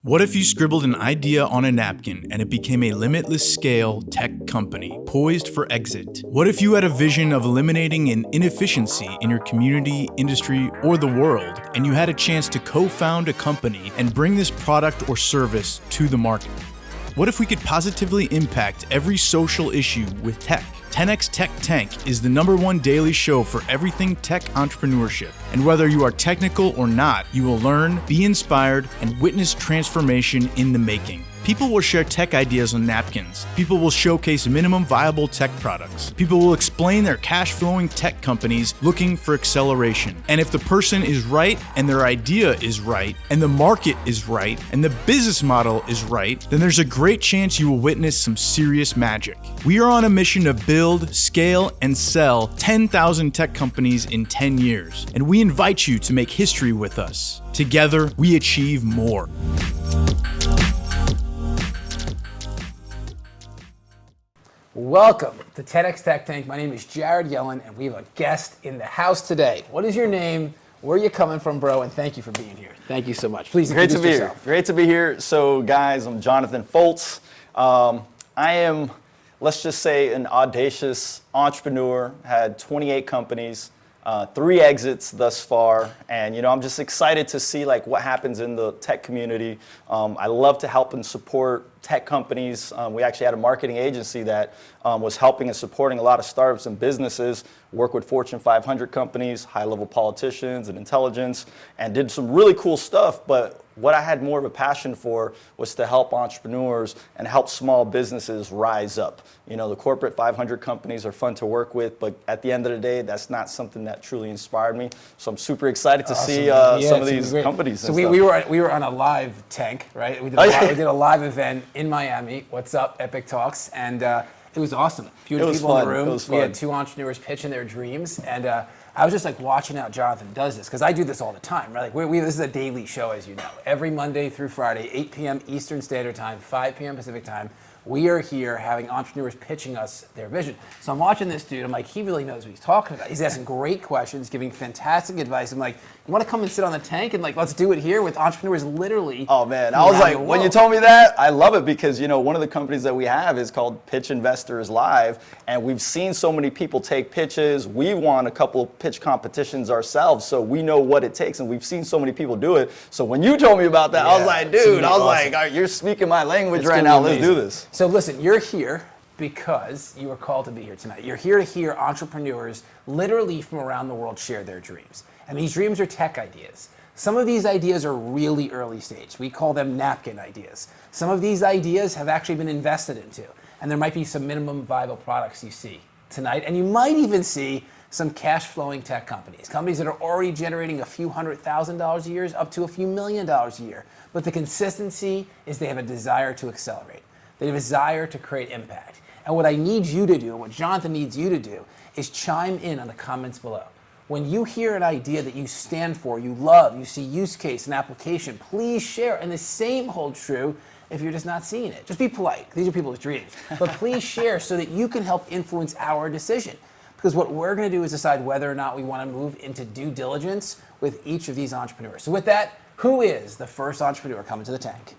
What if you scribbled an idea on a napkin and it became a limitless scale tech company poised for exit? What if you had a vision of eliminating an inefficiency in your community, industry, or the world, and you had a chance to co-found a company and bring this product or service to the market? What if we could positively impact every social issue with tech? 10x Tech Tank is the #1 daily show for everything tech entrepreneurship. And whether you are technical or not, you will learn, be inspired, and witness transformation in the making. People will share tech ideas on napkins. People will showcase minimum viable tech products. People will explain their cash-flowing tech companies looking for acceleration. And if the person is right, and their idea is right, and the market is right, and the business model is right, then there's a great chance you will witness some serious magic. We are on a mission to build, scale, and sell 10,000 tech companies in 10 years. And we invite you to make history with us. Together, we achieve more. Welcome to 10x Tech Tank. My name is Jared Yellin, and we have a guest in the house today. What is your name? Where are you coming from, bro? And thank you for being here. Thank you so much. Please introduce yourself. Great to be here. So, guys, I'm Jonathan Foltz. I am, let's just say, an audacious entrepreneur. Had 28 companies, 3 exits thus far, and I'm just excited to see what happens in the tech community. I love to help and support tech companies. We actually had a marketing agency that was helping and supporting a lot of startups and businesses, work with Fortune 500 companies, high-level politicians and intelligence, and did some really cool stuff. But what I had more of a passion for was to help entrepreneurs and help small businesses rise up. The corporate 500 companies are fun to work with, but at the end of the day, that's not something that truly inspired me. So I'm super excited to see some of these companies. So we were on a live tank, right? We did a live event in Miami. What's up, Epic Talks, and it was awesome. A few people in the room. We had 2 entrepreneurs pitching their dreams, and I was just watching how Jonathan does this, because I do this all the time, right? This is a daily show, as you know. Every Monday through Friday, 8 p.m. Eastern Standard Time, 5 p.m. Pacific Time, we are here having entrepreneurs pitching us their vision. So I'm watching this dude. I'm like, he really knows what he's talking about. He's asking great questions, giving fantastic advice. I'm like, you want to come and sit on the tank and let's do it here with entrepreneurs literally. Oh man, I was like, when you told me that, I love it because one of the companies that we have is called Pitch Investors Live, and we've seen so many people take pitches. We won a couple of pitch competitions ourselves, so we know what it takes, and we've seen so many people do it. So when you told me about that, I was like, dude, I was like, all right, you're speaking my language right now. Let's do this. So listen, you're here because you were called to be here tonight. You're here to hear entrepreneurs literally from around the world share their dreams. And these dreams are tech ideas. Some of these ideas are really early stage. We call them napkin ideas. Some of these ideas have actually been invested into. And there might be some minimum viable products you see tonight. And you might even see some cash flowing tech companies that are already generating a few $100,000 a year up to a few $1 million a year. But the consistency is they have a desire to accelerate. They have a desire to create impact. And what I need you to do, and what Jonathan needs you to do, is chime in on the comments below. When you hear an idea that you stand for, you love, you see use case and application, please share. And the same holds true if you're just not seeing it. Just be polite. These are people's dreams. But please share so that you can help influence our decision. Because what we're going to do is decide whether or not we want to move into due diligence with each of these entrepreneurs. So with that, who is the first entrepreneur coming to the tank?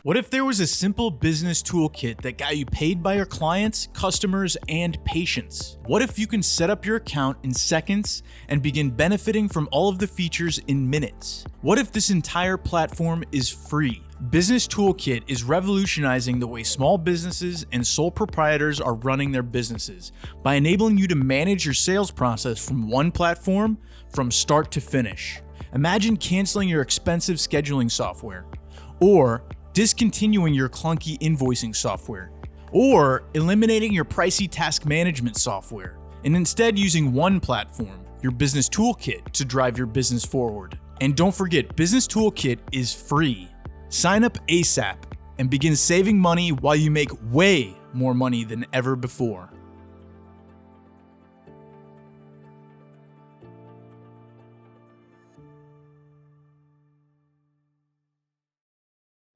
What if there was a simple business toolkit that got you paid by your clients, customers, and patients? What if you can set up your account in seconds and begin benefiting from all of the features in minutes? What if this entire platform is free? Business Toolkit is revolutionizing the way small businesses and sole proprietors are running their businesses by enabling you to manage your sales process from one platform from start to finish. Imagine canceling your expensive scheduling software, or discontinuing your clunky invoicing software, or eliminating your pricey task management software, and instead using one platform, your Business Toolkit, to drive your business forward. And don't forget, Business Toolkit is free. Sign up ASAP and begin saving money while you make way more money than ever before.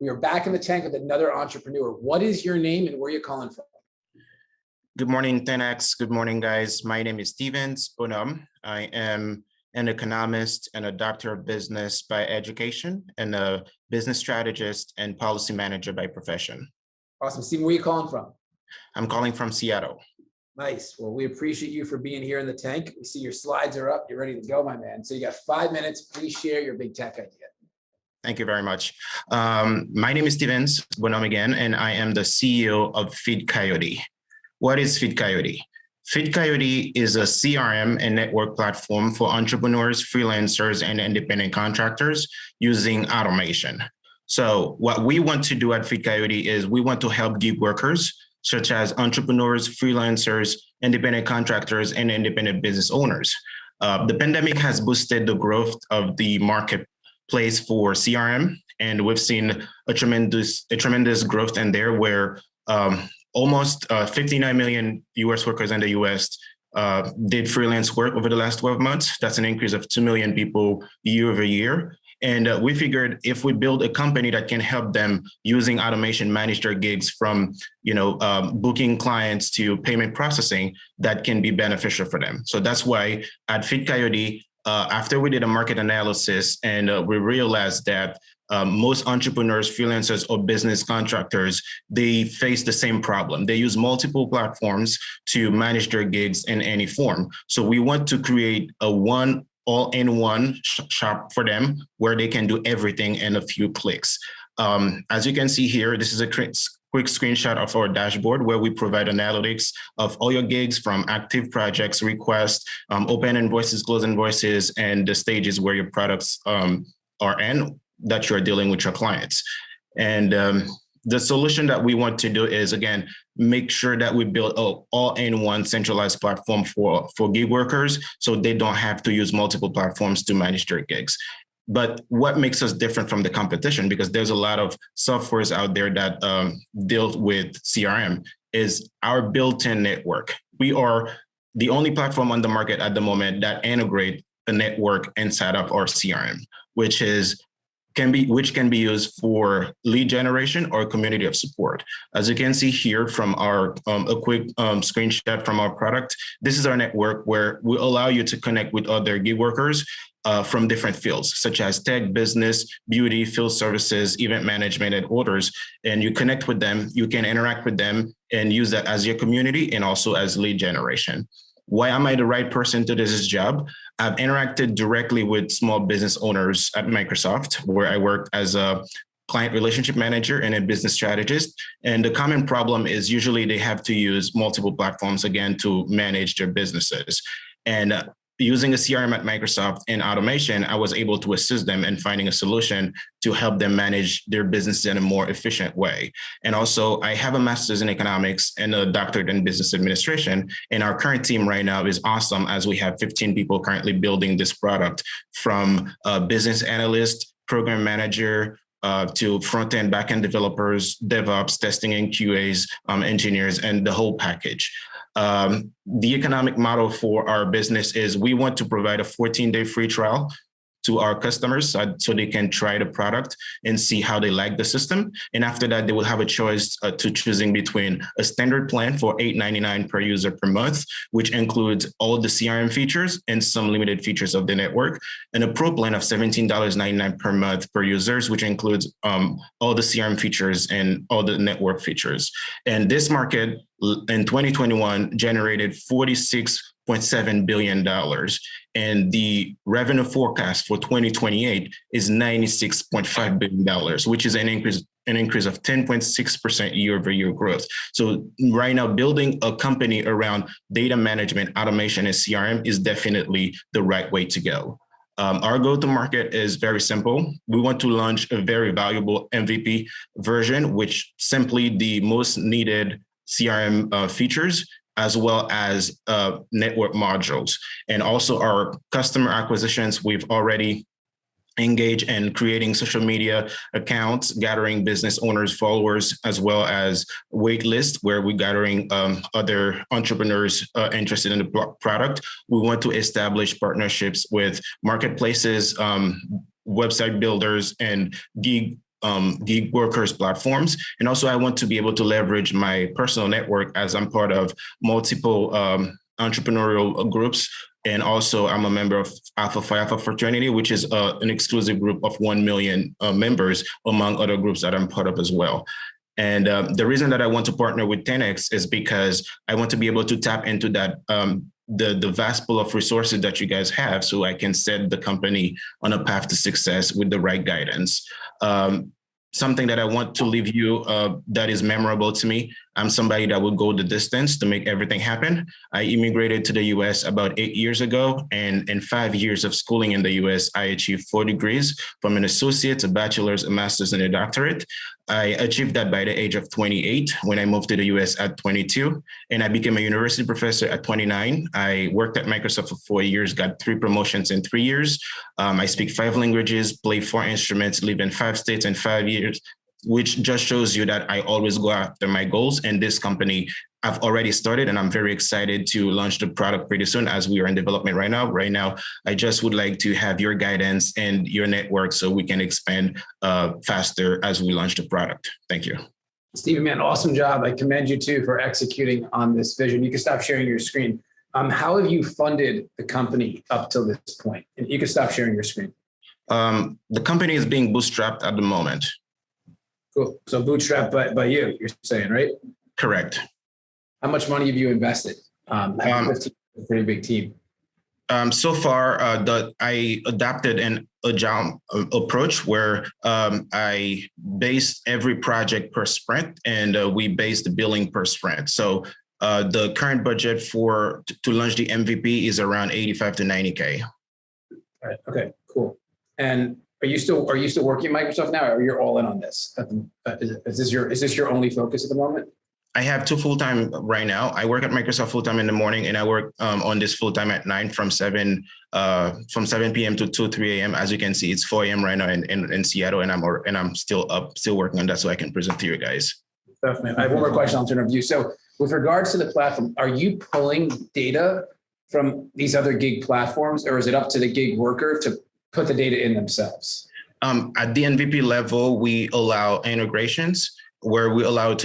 We are back in the tank with another entrepreneur. What is your name and where are you calling from? Good morning, 10X. Good morning, guys. My name is Steven Spunum. I am an economist and a doctor of business by education and a business strategist, and policy manager by profession. Awesome. Stephen, where are you calling from? I'm calling from Seattle. Nice. Well, we appreciate you for being here in the tank. We see your slides are up. You're ready to go, my man. So you got 5 minutes. Please share your big tech idea. Thank you very much. My name is Stevens Bonham again, and I am the CEO of Feed Coyote. What is Feed Coyote? Feed Coyote is a CRM and network platform for entrepreneurs, freelancers, and independent contractors using automation. So what we want to do at Feed Coyote is we want to help gig workers, such as entrepreneurs, freelancers, independent contractors, and independent business owners. The pandemic has boosted the growth of the marketplace for CRM, and we've seen a tremendous growth in there where almost 59 million US workers in the US did freelance work over the last 12 months. That's an increase of 2 million people year over year. And we figured if we build a company that can help them using automation manage their gigs from, booking clients to payment processing, that can be beneficial for them. So that's why at Feed Coyote, after we did a market analysis and we realized that most entrepreneurs, freelancers, or business contractors, they face the same problem. They use multiple platforms to manage their gigs in any form. So we want to create a all-in-one shop for them where they can do everything in a few clicks. As you can see here, this is a quick screenshot of our dashboard where we provide analytics of all your gigs from active projects, requests, open invoices, close invoices, and the stages where your products are in that you're dealing with your clients. And the solution that we want to do is, again, make sure that we build an all-in-one centralized platform for gig workers so they don't have to use multiple platforms to manage their gigs. But what makes us different from the competition, because there's a lot of softwares out there that deal with CRM, is our built-in network. We are the only platform on the market at the moment that integrate a network inside of our CRM, which can be used for lead generation or community of support. As you can see here from our a quick screenshot from our product, this is our network where we allow you to connect with other gig workers from different fields, such as tech, business, beauty, field services, event management, and orders. And you connect with them, you can interact with them and use that as your community and also as lead generation. Why am I the right person to do this job? I've interacted directly with small business owners at Microsoft, where I worked as a client relationship manager and a business strategist. And the common problem is usually they have to use multiple platforms, again, to manage their businesses. And using a CRM at Microsoft and automation, I was able to assist them in finding a solution to help them manage their business in a more efficient way. And also, I have a master's in economics and a doctorate in business administration. And our current team right now is awesome, as we have 15 people currently building this product, from a business analyst, program manager, to front-end, back-end developers, DevOps, testing and QAs, engineers, and the whole package. The economic model for our business is we want to provide a 14-day free trial to our customers so they can try the product and see how they like the system. And after that, they will have a choice to choosing between a standard plan for $8.99 per user per month, which includes all the CRM features and some limited features of the network, and a pro plan of $17.99 per month per users, which includes all the CRM features and all the network features. And this market in 2021 generated $46.7 billion. And the revenue forecast for 2028 is $96.5 billion, which is an increase of 10.6% year over year growth. So right now, building a company around data management, automation, and CRM is definitely the right way to go. Our go-to-market is very simple. We want to launch a very valuable MVP version, which simply the most needed CRM features, as well as network modules. And also our customer acquisitions, we've already engaged in creating social media accounts, gathering business owners, followers, as well as wait lists where we're gathering other entrepreneurs interested in the product. We want to establish partnerships with marketplaces, website builders, and gig workers platforms. And also I want to be able to leverage my personal network, as I'm part of multiple entrepreneurial groups And also, I'm a member of Alpha Phi Alpha Fraternity, which is an exclusive group of 1 million members, among other groups that I'm part of as well. And the reason that I want to partner with 10X is because I want to be able to tap into that the vast pool of resources that you guys have, so I can set the company on a path to success with the right guidance. Something that I want to leave you that is memorable to me. I'm somebody that would go the distance to make everything happen. I immigrated to the US about 8 years ago, and in 5 years of schooling in the US, I achieved 4 degrees, from an associate, a bachelor's, a master's, and a doctorate. I achieved that by the age of 28 when I moved to the US at 22, and I became a university professor at 29. I worked at Microsoft for 4 years, got 3 promotions in 3 years. I speak 5 languages, play 4 instruments, live in 5 states in 5 years, which just shows you that I always go after my goals. And this company, I've already started, and I'm very excited to launch the product pretty soon, as we are in development right now. Right now, I just would like to have your guidance and your network so we can expand faster as we launch the product. Thank you. Steven, man, awesome job. I commend you too for executing on this vision. You can stop sharing your screen. How have you funded the company up till this point? And you can stop sharing your screen. The company is being bootstrapped at the moment. Cool. So bootstrapped by you, you're saying, right? Correct. How much money have you invested? 15 is a pretty big team. So far, I adapted an agile approach where I based every project per sprint, and we based the billing per sprint. So the current budget to launch the MVP is around 85 to 90K. All right. Okay. Cool. And are you still working at Microsoft now, or you're all in on this? Is this your only focus at the moment? I have 2 full-time right now. I work at Microsoft full-time in the morning, and I work on this full-time at 9 from 7 p.m. to 3 a.m. As you can see, it's 4 a.m. right now in Seattle, and I'm still up, still working on that so I can present to you guys. Definitely. I have one more question I'll turn over to you. So with regards to the platform, are you pulling data from these other gig platforms, or is it up to the gig worker to put the data in themselves? At the MVP level, we allow integrations where we allow you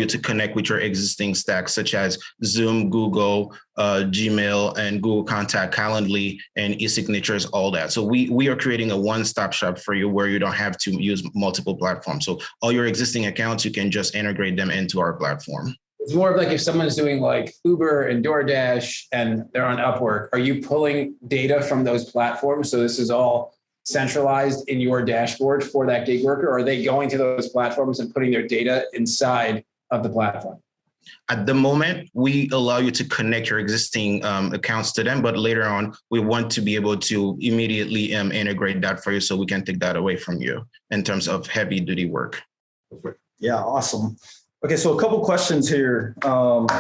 to connect with your existing stacks, such as Zoom, Google, Gmail, and Google Contact, Calendly, and e-signatures, all that. So we are creating a one-stop shop for you where you don't have to use multiple platforms. So all your existing accounts, you can just integrate them into our platform. It's more of like if someone's doing like Uber and DoorDash and they're on Upwork, are you pulling data from those platforms? So this is all centralized in your dashboard for that gig worker, or are they going to those platforms and putting their data inside of the platform? At the moment, we allow you to connect your existing accounts to them, but later on, we want to be able to immediately integrate that for you so we can take that away from you in terms of heavy duty work. Yeah, awesome. Okay, so a couple questions here. Want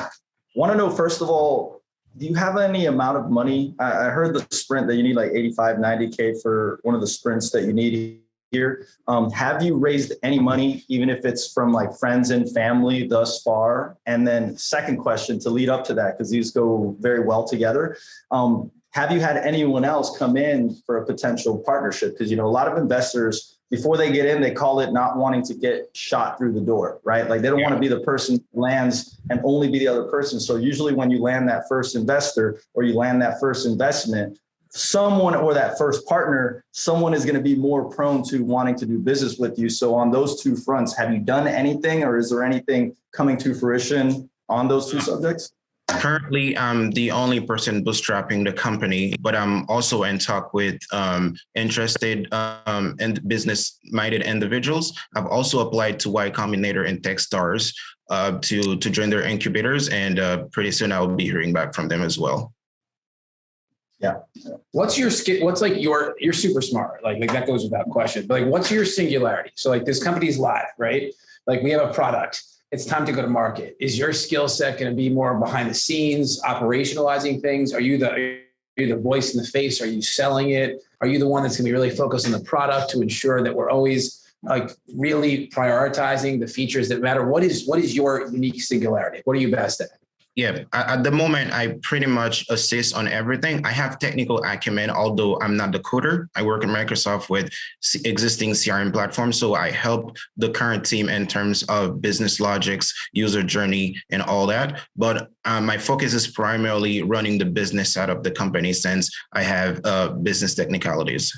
to know, first of all, do you have any amount of money? I heard the sprint that you need like 85, 90K for one of the sprints that you need here. Have you raised any money, even if it's from like friends and family thus far? And then second question to lead up to that, because these go very well together. Have you had anyone else come in for a potential partnership? Because, you know, a lot of investors, before they get in, they call it not wanting to get shot through the door, right? Like they don't want to be the person who lands and only be the other person. So usually when you land that first investor or you land that first investment, someone or that first partner, someone is going to be more prone to wanting to do business with you. So on those two fronts, have you done anything, or is there anything coming to fruition on those two subjects? Currently, I'm the only person bootstrapping the company, but I'm also in talk with interested and business-minded individuals. I've also applied to Y Combinator and Techstars to join their incubators, and pretty soon I'll be hearing back from them as well. Yeah. What's your skill? What's like you're super smart. Like that goes without question. But like, what's your singularity? So like this company's live, right? Like we have a product. It's time to go to market. Is your skill set going to be more behind the scenes, operationalizing things? Are you the voice in the face? Are you selling it? Are you the one that's going to be really focused on the product to ensure that we're always like really prioritizing the features that matter? What is your unique singularity? What are you best at? Yeah, at the moment, I pretty much assist on everything. I have technical acumen, although I'm not the coder. I work at Microsoft with existing CRM platforms, so I help the current team in terms of business logics, user journey, and all that. But my focus is primarily running the business side of the company since I have business technicalities.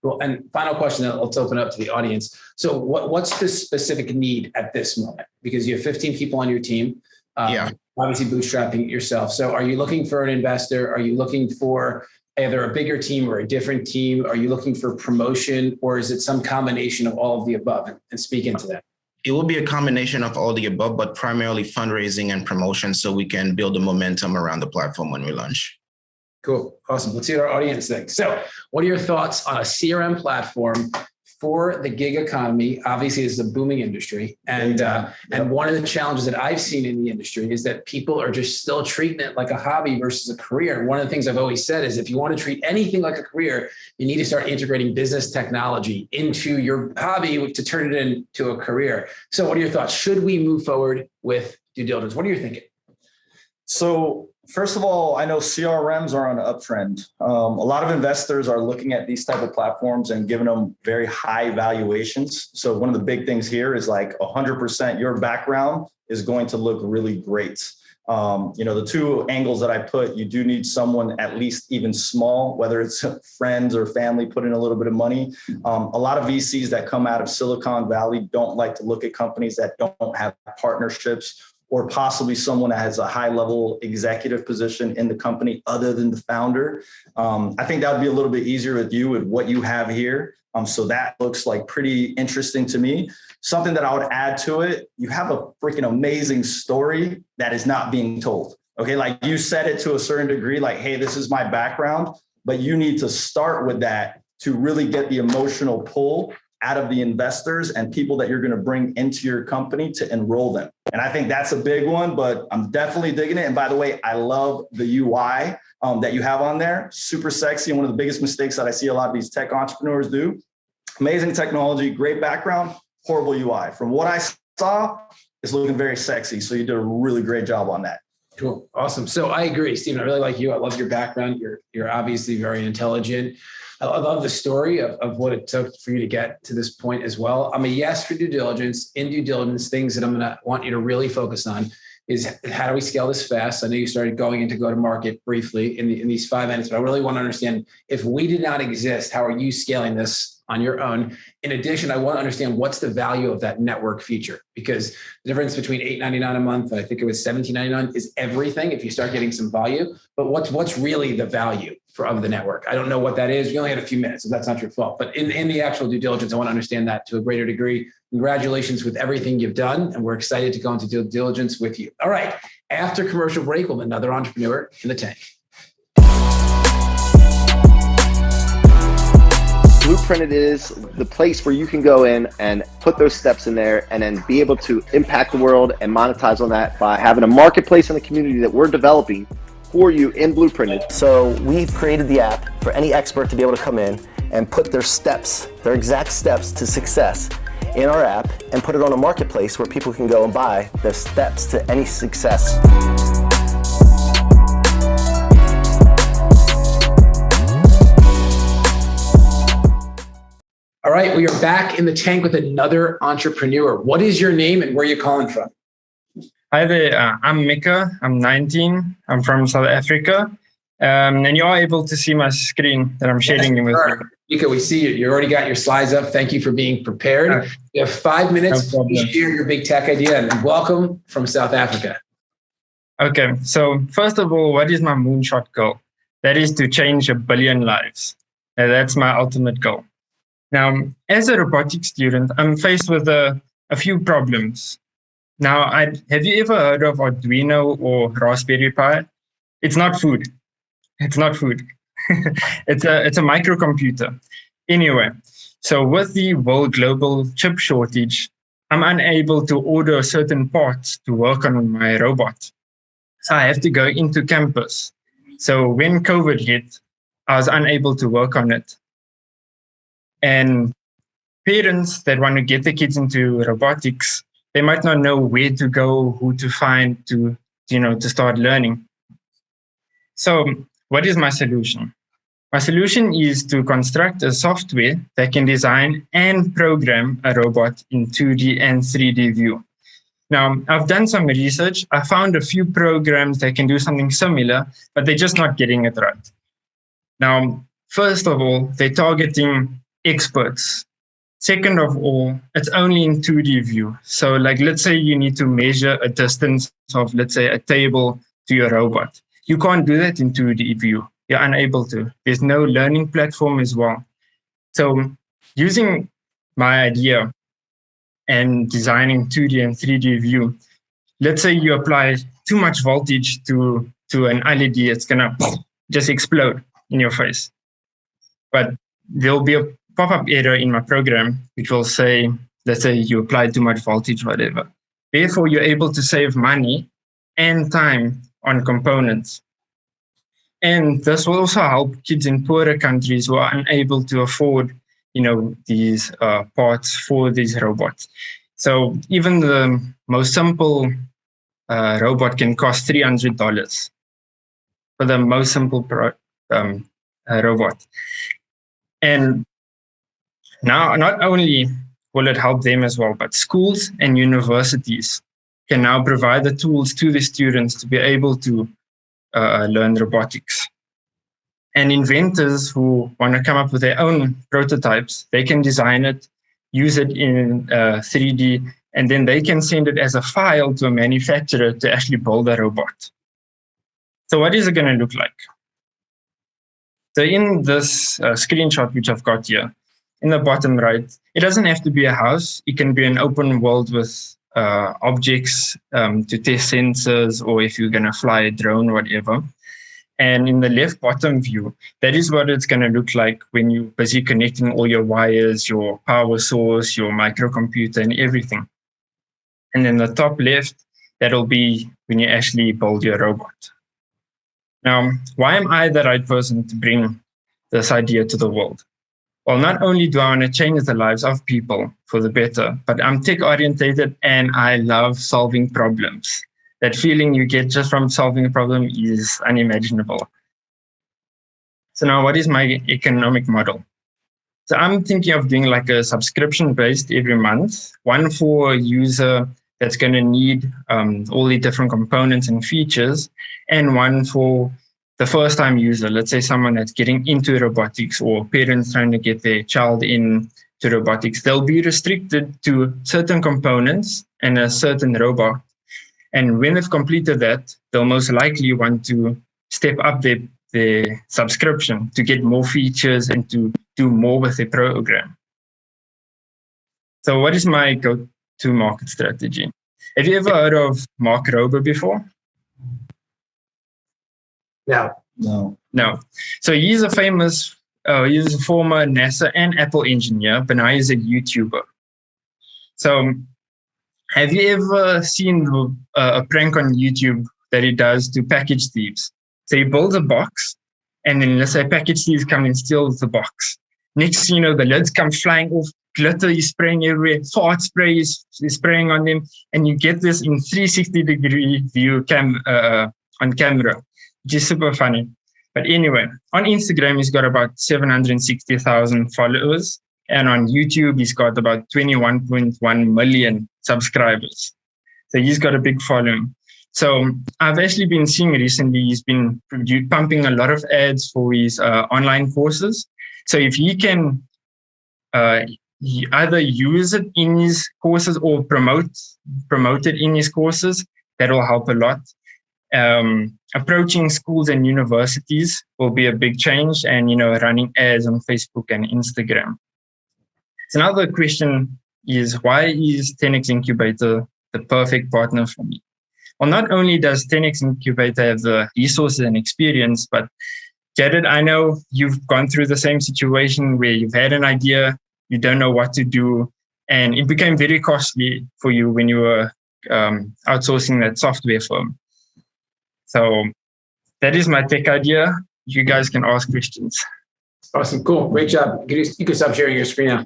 Well, and final question, then let's open up to the audience. So what's the specific need at this moment? Because you have 15 people on your team. Yeah. Obviously bootstrapping it yourself. So are you looking for an investor? Are you looking for either a bigger team or a different team? Are you looking for promotion, or is it some combination of all of the above? And speak into that. It will be a combination of all the above, but primarily fundraising and promotion so we can build the momentum around the platform when we launch. Cool. Awesome. Let's see what our audience thinks. So what are your thoughts on a CRM platform for the gig economy? Obviously, it's a booming industry. And one of the challenges that I've seen in the industry is that people are just still treating it like a hobby versus a career. And one of the things I've always said is if you want to treat anything like a career, you need to start integrating business technology into your hobby to turn it into a career. So what are your thoughts? Should we move forward with due diligence? What are you thinking? So first of all, I know CRMs are on an uptrend. A lot of investors are looking at these type of platforms and giving them very high valuations. So one of the big things here is like 100% your background is going to look really great. The two angles that I put, you do need someone at least even small, whether it's friends or family, put in a little bit of money. A lot of VCs that come out of Silicon Valley don't like to look at companies that don't have partnerships, or possibly someone that has a high level executive position in the company other than the founder. I think that would be a little bit easier with you with what you have here. So that looks like pretty interesting to me. Something that I would add to it, you have a freaking amazing story that is not being told. Okay, like you said it to a certain degree, like, hey, this is my background, but you need to start with that to really get the emotional pull out of the investors and people that you're going to bring into your company to enroll them. And I think that's a big one, but I'm definitely digging it. And by the way, I love the UI that you have on there. Super sexy. And one of the biggest mistakes that I see a lot of these tech entrepreneurs do. Amazing technology, great background, horrible UI. From what I saw, it's looking very sexy. So you did a really great job on that. Cool. Awesome. So I agree, Stephen. I really like you. I love your background. You're obviously very intelligent. I love the story of what it took for you to get to this point as well. I'm a yes for due diligence. In due diligence, things that I'm going to want you to really focus on is how do we scale this fast? I know you started going into go-to-market briefly in these 5 minutes, but I really want to understand, if we did not exist, how are you scaling this on your own? In addition, I want to understand what's the value of that network feature, because the difference between $8.99 a month, and I think it was $17.99, is everything if you start getting some value. But what's really the value of the network? I don't know what that is. We only had a few minutes, so that's not your fault. But in the actual due diligence, I want to understand that to a greater degree. Congratulations with everything you've done, and we're excited to go into due diligence with you. All right, after commercial break, we'll have another entrepreneur in the tank. Blueprinted is the place where you can go in and put those steps in there and then be able to impact the world and monetize on that by having a marketplace in the community that we're developing for you in Blueprinted. So we've created the app for any expert to be able to come in and put their steps, their exact steps to success in our app and put it on a marketplace where people can go and buy their steps to any success. All right, we are back in the tank with another entrepreneur. What is your name and where are you calling from? Hi there, I'm Micka, I'm 19, I'm from South Africa, and you are able to see my screen that I'm sharing with you. Micka, we see you. You already got your slides up. Thank you for being prepared. You have 5 minutes to share your big tech idea, and welcome from South Africa. Okay, so first of all, what is my moonshot goal? That is to change 1 billion lives. And that's my ultimate goal. Now, as a robotics student, I'm faced with a few problems. Now, have you ever heard of Arduino or Raspberry Pi? It's not food. It's not food. It's a microcomputer. Anyway, so with the world global chip shortage, I'm unable to order certain parts to work on my robot. So I have to go into campus. So when COVID hit, I was unable to work on it. And parents that want to get their kids into robotics, they might not know where to go, who to find to to start learning. So what is my solution? My solution is to construct a software that can design and program a robot in 2D and 3D view. Now, I've done some research. I found a few programs that can do something similar, but they're just not getting it right. Now, first of all, they're targeting experts. Second of all, it's only in 2D view. So like, let's say you need to measure a distance of, let's say, a table to your robot. You can't do that in 2D view. You're unable to. There's no learning platform as well. So using my idea and designing 2D and 3D view, let's say you apply too much voltage to an LED, it's gonna just explode in your face. But there'll be a pop-up error in my program which will say, let's say you applied too much voltage, whatever. Therefore, you're able to save money and time on components. And this will also help kids in poorer countries who are unable to afford, these parts for these robots. So even the most simple robot can cost $300 for the most simple robot. And now, not only will it help them as well, but schools and universities can now provide the tools to the students to be able to learn robotics. And inventors who want to come up with their own prototypes, they can design it, use it in 3D, and then they can send it as a file to a manufacturer to actually build a robot. So what is it going to look like? So in this screenshot, which I've got here, in the bottom right, it doesn't have to be a house. It can be an open world with objects to test sensors, or if you're going to fly a drone, whatever. And in the left bottom view, that is what it's going to look like when you're busy connecting all your wires, your power source, your microcomputer, and everything. And then the top left, that'll be when you actually build your robot. Now, why am I the right person to bring this idea to the world? Well, not only do I want to change the lives of people for the better, but I'm tech-orientated and I love solving problems. That feeling you get just from solving a problem is unimaginable. So now, what is my economic model? So I'm thinking of doing like a subscription-based every month, one for a user that's going to need all the different components and features, and one for the first-time user, let's say someone that's getting into robotics or parents trying to get their child into robotics. They'll be restricted to certain components and a certain robot. And when they've completed that, they'll most likely want to step up their subscription to get more features and to do more with the program. So what is my go-to-market strategy? Have you ever heard of Mark Rober before? No. No. So he's a famous, he's a former NASA and Apple engineer, but now he's a YouTuber. So have you ever seen a prank on YouTube that he does to package thieves? So he builds a box, and then let's say package thieves come and steal the box. Next thing you know, the lids come flying off, glitter is spraying everywhere, fart spray is spraying on them, and you get this in 360-degree view on camera, which is super funny. But anyway, on Instagram, he's got about 760,000 followers. And on YouTube, he's got about 21.1 million subscribers. So he's got a big following. So I've actually been seeing recently, he's been pumping a lot of ads for his online courses. So if he can either use it in his courses or promote it in his courses, that will help a lot. Approaching schools and universities will be a big change, and running ads on Facebook and Instagram. So now the question is, why is 10x Incubator the perfect partner for me? Well, not only does 10x Incubator have the resources and experience, but Jared, I know you've gone through the same situation where you've had an idea, you don't know what to do, and it became very costly for you when you were outsourcing that software firm. So that is my tech idea. You guys can ask questions. Awesome, cool, great job. You can stop sharing your screen now.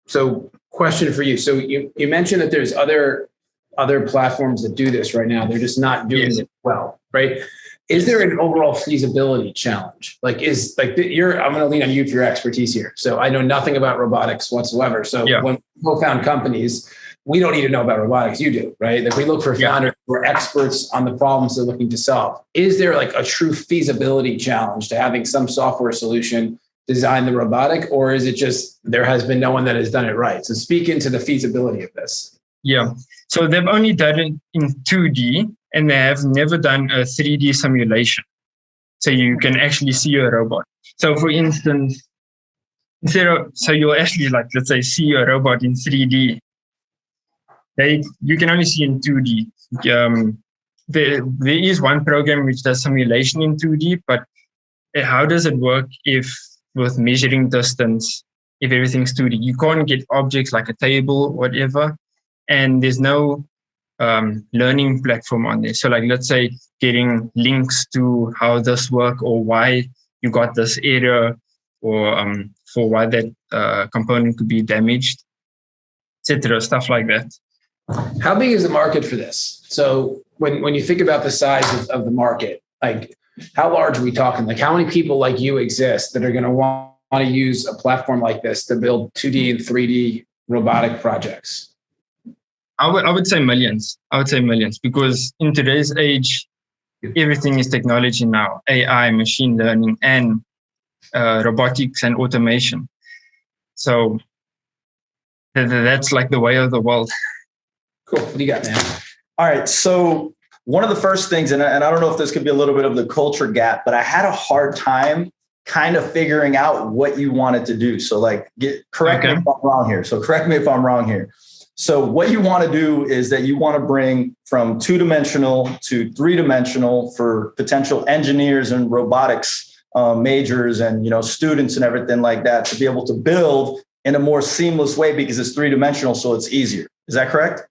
So question for you. So you mentioned that there's other other platforms that do this right now, they're just not doing it well, right? Is there an overall feasibility challenge? I'm going to lean on you for your expertise here. So I know nothing about robotics whatsoever. So when we found companies, we don't need to know about robotics. You do, right? If we look for founders who are experts on the problems they're looking to solve, is there like a true feasibility challenge to having some software solution design the robotic, or is it just there has been no one that has done it right? So speak into the feasibility of this. Yeah. So they've only done it in 2D and they have never done a 3D simulation. So you can actually see a robot. So for instance, so you'll actually let's say, see a robot in 3D. You can only see in 2D. There is one program which does simulation in 2D, but how does it work if with measuring distance, if everything's 2D? You can't get objects like a table, whatever, and there's no learning platform on there. So let's say getting links to how this work or why you got this error or for why that component could be damaged, etc., stuff like that. How big is the market for this? So when you think about the size of the market, how large are we talking? How many people like you exist that are going to want to use a platform like this to build 2D and 3D robotic projects? I would say millions. I would say millions, because in today's age, everything is technology now: AI, machine learning, and robotics and automation. So that's the way of the world. Cool. What do you got, man? All right. So one of the first things, and I don't know if this could be a little bit of the culture gap, but I had a hard time kind of figuring out what you wanted to do. So correct me if I'm wrong here. So what you want to do is that you want to bring from 2-dimensional to 3-dimensional for potential engineers and robotics majors and, students and everything like that, to be able to build in a more seamless way because it's 3-dimensional. So it's easier. Is that correct?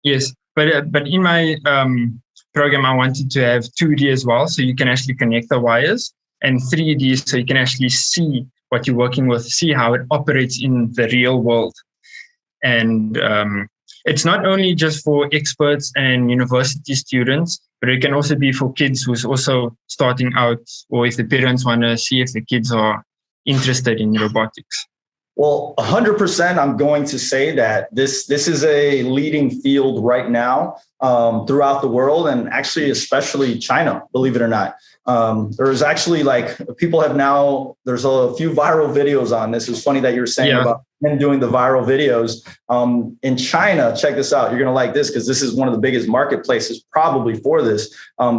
Yes. But in my program, I wanted to have 2D as well. So you can actually connect the wires, and 3D. So you can actually see what you're working with, see how it operates in the real world. And it's not only just for experts and university students, but it can also be for kids who's also starting out, or if the parents want to see if the kids are interested in robotics. Well, 100%, I'm going to say that this is a leading field right now throughout the world, and actually, especially China, believe it or not. There's actually there's a few viral videos on this. It's funny that you're saying about them doing the viral videos in China. Check this out. You're going to like this because this is one of the biggest marketplaces probably for this.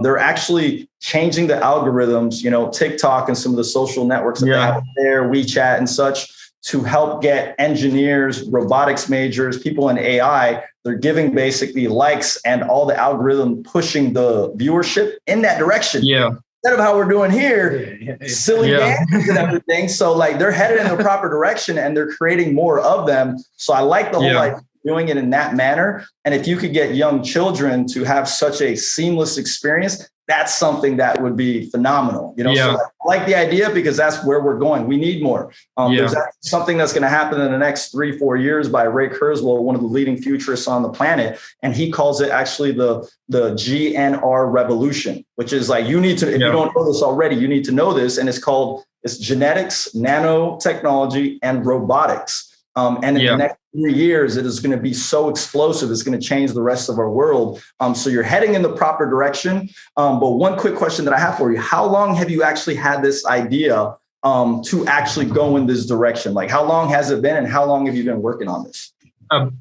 They're actually changing the algorithms, TikTok and some of the social networks that they have there, WeChat and such, to help get engineers, robotics majors, people in AI. They're giving basically likes and all the algorithm pushing the viewership in that direction. Yeah. Instead of how we're doing here, silly dances and everything. So they're headed in the proper direction and they're creating more of them. So I like the whole doing it in that manner. And if you could get young children to have such a seamless experience, that's something that would be phenomenal. So I like the idea because that's where we're going. We need more. There's something that's going to happen in the next 3-4 years by Ray Kurzweil, one of the leading futurists on the planet. And he calls it actually the GNR revolution, which is you need to, if you don't know this already, you need to know this. And it's genetics, nanotechnology, and robotics. And in the next 3 years, it is going to be so explosive. It's going to change the rest of our world. So you're heading in the proper direction. But one quick question that I have for you: how long have you actually had this idea to actually go in this direction? How long has it been, and how long have you been working on this?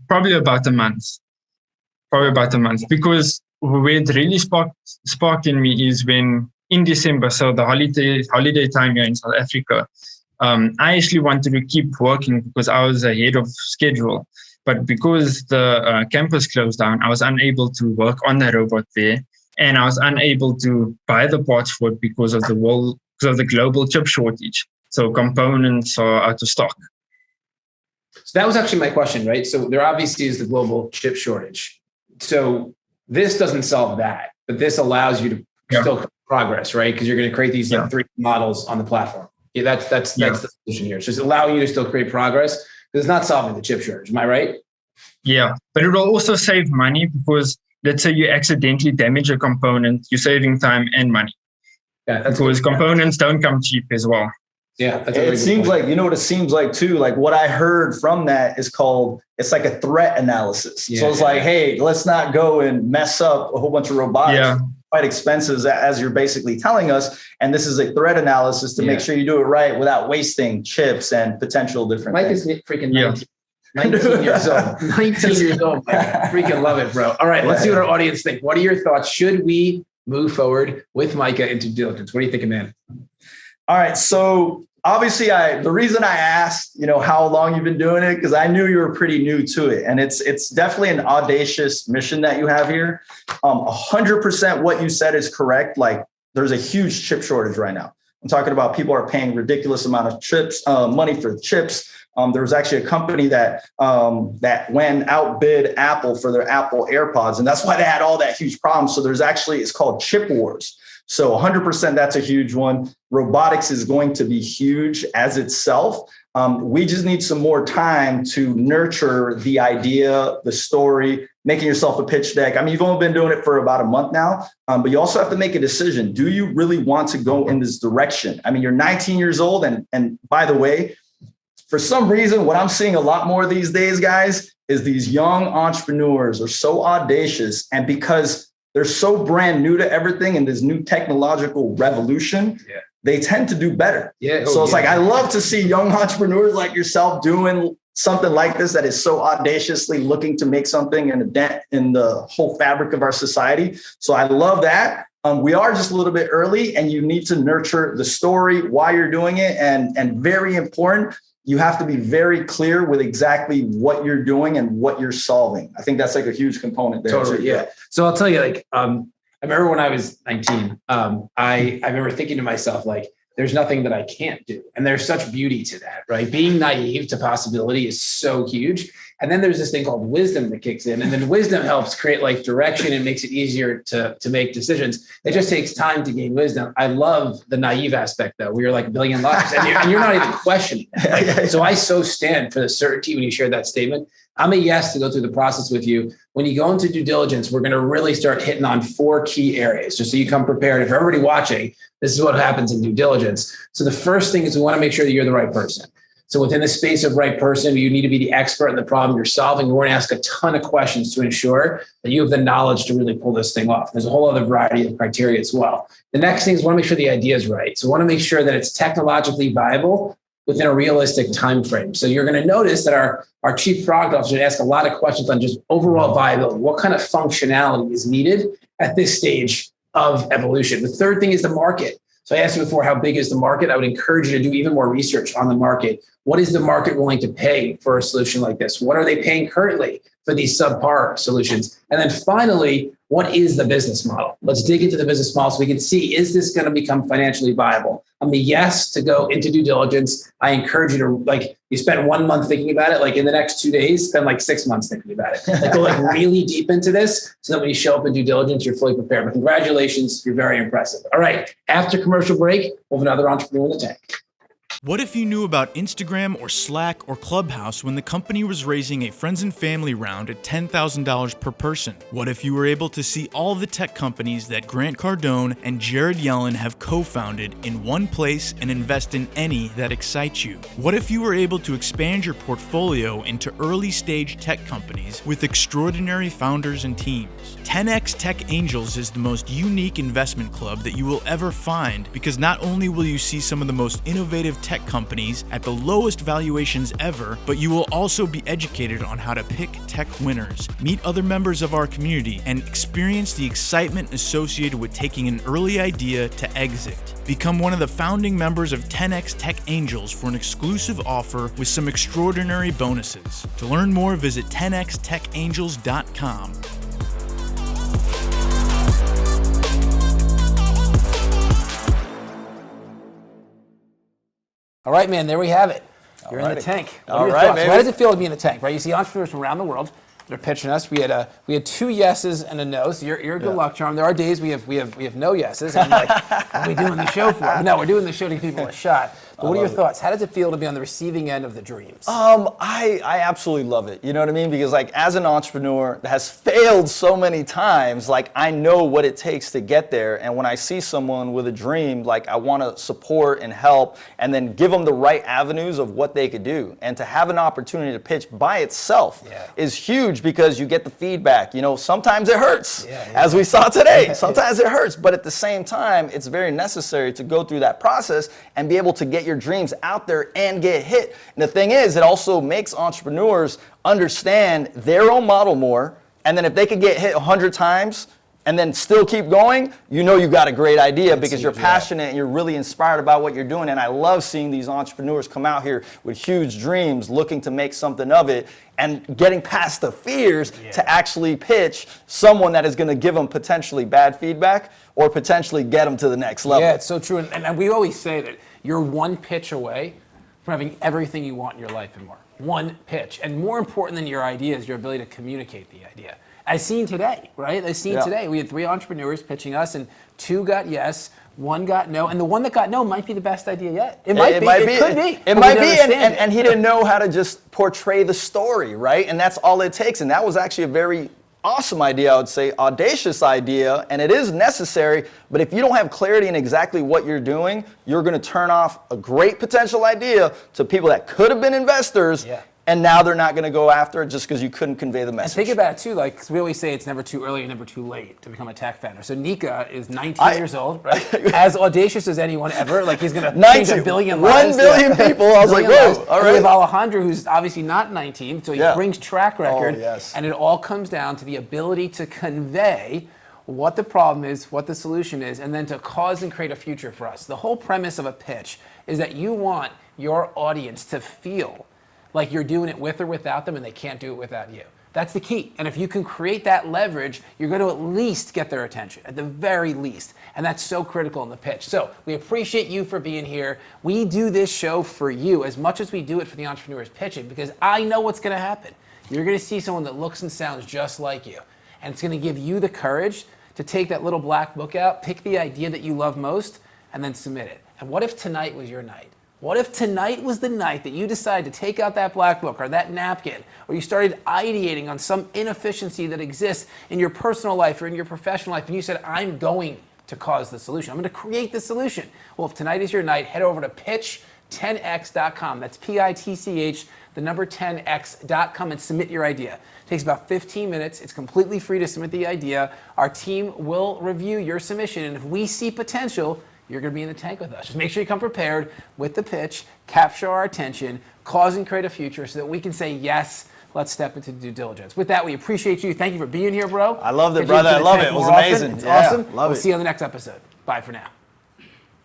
Probably about a month. Because where it really sparked in me is when in December, so the holiday time here in South Africa, I actually wanted to keep working because I was ahead of schedule. But because the campus closed down, I was unable to work on the robot there, and I was unable to buy the parts for it because of the global chip shortage. So components are out of stock. So that was actually my question, right? So there obviously is the global chip shortage. So this doesn't solve that, but this allows you to still progress, right? Because you're going to create these 3D models on the platform. Yeah, that's the solution here. It's just allowing you to still create progress. It's not solving the chip shortage. Am I right? Yeah, but it will also save money because let's say you accidentally damage a component, you're saving time and money. Yeah, that's because good. components don't come cheap as well. Yeah, that's a It really good seems point. like, you know what it seems like too? Like what I heard from that is it's like a threat analysis. So it's like, hey, let's not go and mess up a whole bunch of robotics. Quite expenses, as you're basically telling us. And this is a threat analysis to make sure you do it right without wasting chips and potential different things. Mike is freaking 19 years old. 19 years old. Mike. Freaking love it, bro. All right, let's see what our audience think. What are your thoughts? Should we move forward with Micka into diligence? What do you think, man? All right. So obviously the reason I asked, how long you've been doing it, because I knew you were pretty new to it. And it's definitely an audacious mission that you have here. 100% what you said is correct. Like there's a huge chip shortage right now. I'm talking about people are paying ridiculous amount of chips, money for chips. There was actually a company that went outbid Apple for their Apple AirPods. And that's why they had all that huge problem. So it's called chip wars. So 100%, that's a huge one. Robotics is going to be huge as itself. We just need some more time to nurture the idea, the story, making yourself a pitch deck. I mean, you've only been doing it for about a month now, but you also have to make a decision. Do you really want to go in this direction? I mean, you're 19 years old. And by the way, for some reason, what I'm seeing a lot more these days, guys, is these young entrepreneurs are so audacious. And because they're so brand new to everything and this new technological revolution, they tend to do better. So it's like, I love to see young entrepreneurs like yourself doing something like this that is so audaciously looking to make something and a dent in the whole fabric of our society. So I love that. We are just a little bit early and you need to nurture the story, why you're doing it. And very important, you have to be very clear with exactly what you're doing and what you're solving. I think that's like a huge component there. Totally, yeah. So I'll tell you, I remember when I was 19, I remember thinking to myself, there's nothing that I can't do. And there's such beauty to that, right? Being naive to possibility is so huge. And then there's this thing called wisdom that kicks in. And then wisdom helps create direction and makes it easier to make decisions. It just takes time to gain wisdom. I love the naive aspect though, where you're like a billion lives and you're not even questioning that. So I so stand for the certainty when you share that statement. I'm a yes to go through the process with you. When you go into due diligence, we're going to really start hitting on 4 key areas, just so you come prepared. If for everybody watching, this is what happens in due diligence. So the first thing is we want to make sure that you're the right person. So within the space of right person, you need to be the expert in the problem you're solving. We're going to ask a ton of questions to ensure that you have the knowledge to really pull this thing off. There's a whole other variety of criteria as well. The next thing is we want to make sure the idea is right. So we want to make sure that it's technologically viable within a realistic time frame. So you're going to notice that our chief product officer ask a lot of questions on just overall viability. What kind of functionality is needed at this stage of evolution? The third thing is the market. So I asked you before, how big is the market? I would encourage you to do even more research on the market. What is the market willing to pay for a solution like this? What are they paying currently for these subpar solutions? And then finally, what is the business model? Let's dig into the business model so we can see, is this going to become financially viable? I'm a yes to go into due diligence. I encourage you to, you spend 1 month thinking about it, in the next 2 days, spend 6 months thinking about it. Go really deep into this so that when you show up in due diligence, you're fully prepared. But congratulations, you're very impressive. All right, after commercial break, we'll have another entrepreneur in the tank. What if you knew about Instagram or Slack or Clubhouse when the company was raising a friends and family round at $10,000 per person? What if you were able to see all the tech companies that Grant Cardone and Jared Yellin have co-founded in one place and invest in any that excite you? What if you were able to expand your portfolio into early stage tech companies with extraordinary founders and teams? 10X Tech Angels is the most unique investment club that you will ever find, because not only will you see some of the most innovative tech companies at the lowest valuations ever, but you will also be educated on how to pick tech winners, meet other members of our community, and experience the excitement associated with taking an early idea to exit. Become one of the founding members of 10X Tech Angels for an exclusive offer with some extraordinary bonuses. To learn more, visit 10xtechangels.com. All right, man, there we have it. You're in the tank. All right, baby. How does it feel to be in the tank, right? You see entrepreneurs from around the world that are pitching us. We had 2 yeses and a no, so you're a good luck charm. There are days we have no yeses, and I'm like, what are we doing the show for? But no, we're doing the show to give people a shot. But what are your thoughts? How does it feel to be on the receiving end of the dreams? I absolutely love it. You know what I mean? Because like as an entrepreneur that has failed so many times, like I know what it takes to get there. And when I see someone with a dream, like I want to support and help and then give them the right avenues of what they could do. And to have an opportunity to pitch by itself is huge because you get the feedback. You know, sometimes it hurts, as we saw today. Sometimes it hurts, but at the same time, it's very necessary to go through that process and be able to get your dreams out there and get hit. And the thing is, it also makes entrepreneurs understand their own model more. And then if they could get hit 100 times and then still keep going, you know you got a great idea because you're passionate and you're really inspired about what you're doing. And I love seeing these entrepreneurs come out here with huge dreams, looking to make something of it and getting past the fears to actually pitch someone that is going to give them potentially bad feedback or potentially get them to the next level. Yeah, it's so true. And we always say that you're one pitch away from having everything you want in your life and more. One pitch. And more important than your idea is your ability to communicate the idea. As seen today, right? As seen today, we had 3 entrepreneurs pitching us, and 2 got yes, 1 got no, and the one that got no might be the best idea yet. It might be. It could be. It might be, and he didn't know how to just portray the story, right? And that's all it takes. And that was actually a very awesome idea, I would say, audacious idea, and it is necessary. But if you don't have clarity in exactly what you're doing, you're going to turn off a great potential idea to people that could have been investors. And now they're not going to go after it just because you couldn't convey the message. And think about it too, like 'cause we always say it's never too early and never too late to become a tech founder. So Nika is 19 years old, right? As audacious as anyone ever. Like he's going to change 1 billion lives. 1 billion people. I was like, whoa, all right. We have Alejandro, who's obviously not 19, so he brings track record. And it all comes down to the ability to convey what the problem is, what the solution is, and then to cause and create a future for us. The whole premise of a pitch is that you want your audience to feel like you're doing it with or without them and they can't do it without you. That's the key. And if you can create that leverage, you're going to at least get their attention, at the very least. And that's so critical in the pitch. So we appreciate you for being here. We do this show for you as much as we do it for the entrepreneurs pitching, because I know what's going to happen. You're going to see someone that looks and sounds just like you. And it's going to give you the courage to take that little black book out, pick the idea that you love most, and then submit it. And what if tonight was your night? What if tonight was the night that you decided to take out that black book or that napkin, or you started ideating on some inefficiency that exists in your personal life or in your professional life, and you said, I'm going to cause the solution. I'm going to create the solution. Well, if tonight is your night, head over to pitch10x.com. That's Pitch, the number 10x.com, and submit your idea. It takes about 15 minutes. It's completely free to submit the idea. Our team will review your submission, and if we see potential, you're going to be in the tank with us. Just make sure you come prepared with the pitch, capture our attention, cause and create a future so that we can say, yes, let's step into due diligence. With that, we appreciate you. Thank you for being here, bro. I loved it, brother. I love it. It was amazing. It's awesome. We'll see you on the next episode. Bye for now.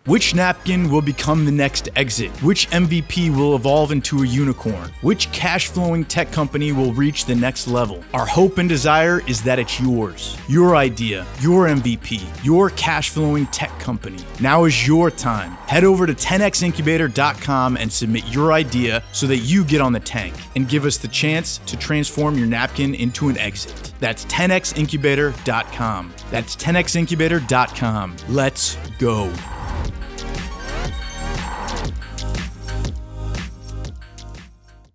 Which napkin will become the next exit? Which MVP will evolve into a unicorn? Which cash-flowing tech company will reach the next level? Our hope and desire is that it's yours. Your idea, your MVP, your cash-flowing tech company. Now is your time. Head over to 10xincubator.com and submit your idea so that you get on the tank and give us the chance to transform your napkin into an exit. That's 10xincubator.com. That's 10xincubator.com. Let's go.